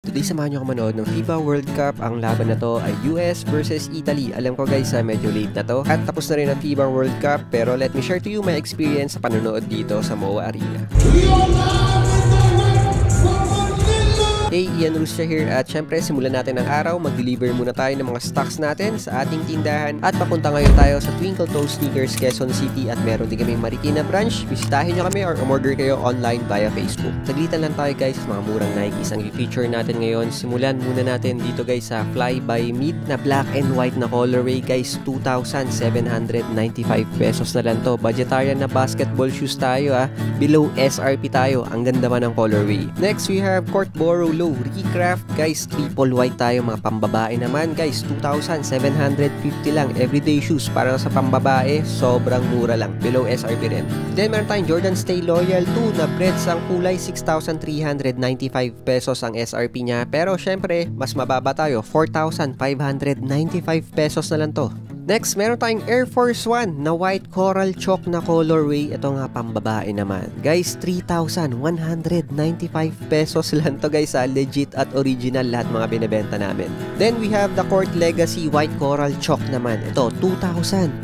Today, samahan nyo ako manood ng FIBA World Cup. Ang laban na to ay US versus Italy. Alam ko guys, medyo late na to. At tapos na rin ang FIBA World Cup. Pero let me share to you my experience sa panonood dito sa MOA Arena. Hey, Ian Rusya here at syempre simulan natin ang araw. Mag-deliver muna tayo ng mga stocks natin sa ating tindahan at papunta ngayon tayo sa Twinkle Toes Sneakers, Quezon City at meron din kaming Marikina branch. Bisitahin nyo kami or umorder kayo online via Facebook. Saglitan lang tayo guys sa mga murang Nikes ang i-feature natin ngayon. Simulan muna natin dito guys sa Fly by Mid na black and white na colorway guys. 2,795 pesos na lang to. Budgetarian na basketball shoes tayo Below SRP tayo. Ang ganda man ng colorway. Next we have Court Boro Low Recraft guys, triple white tayo, mga pambabae naman guys, 2,750 lang. Everyday shoes para sa pambabae, sobrang mura lang, below SRP rin. Then meron tayong Jordan Stay Loyal 2 na breads ang kulay, 6,395 pesos ang SRP nya, pero syempre mas mababa tayo, 4,595 pesos na lang to. Next, meron tayong Air Force 1 na white coral chalk na colorway. Ito nga pambabae naman. Guys, 3,195 pesos lang to guys legit at original lahat mga binebenta namin. Then we have the Court Legacy white coral chalk naman. Ito, 2,250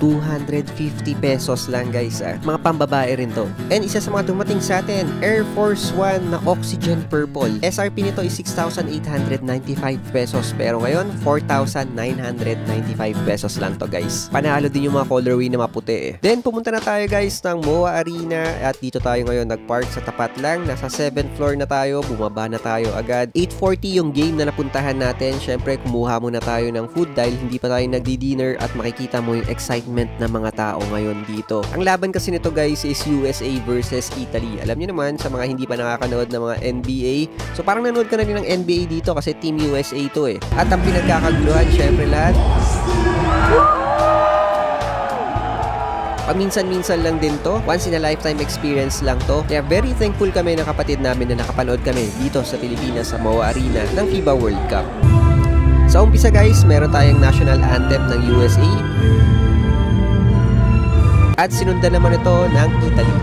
pesos lang guys Mga pambabae rin to. And isa sa mga dumating sa atin, Air Force 1 na Oxygen Purple. SRP nito is 6,895 pesos. Pero ngayon, 4,995 pesos lang to guys. Panalo din yung mga colorway na maputi Then pumunta na tayo guys ng MOA Arena at dito tayo ngayon nagpark sa tapat lang. Nasa 7th floor na tayo, bumaba na tayo agad. 8:40 yung game na napuntahan natin. Syempre kumuha muna tayo ng food dahil hindi pa tayo nagdi-dinner at makikita mo yung excitement ng mga tao ngayon dito. Ang laban kasi nito guys is USA versus Italy. Alam niyo naman sa mga hindi pa nakakanood ng mga NBA. So parang nanood ka na rin ng NBA dito kasi Team USA to At ang pinagkakaguluhan syempre lahat paminsan-minsan lang din to. Once in a lifetime experience lang to. Kaya very thankful kami ng kapatid namin na nakapanood kami dito sa Pilipinas sa MOA Arena ng FIBA World Cup. Sa umpisa guys, meron tayong national anthem ng USA. At sinundan naman ito ng Italy.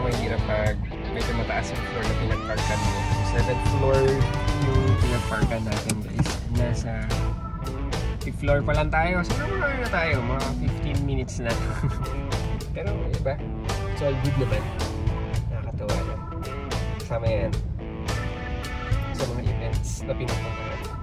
Mahirap pag medyo mataas yung floor na pinagparkan mo. 7th floor yung pinagparkan natin guys. Nasa 5th floor pa lang tayo. So naman na tayo, mga 15 minutes na. Pero iba, it's all good naman. Nakakatawa lang. Kasama yan sa mga events na pinupunta natin.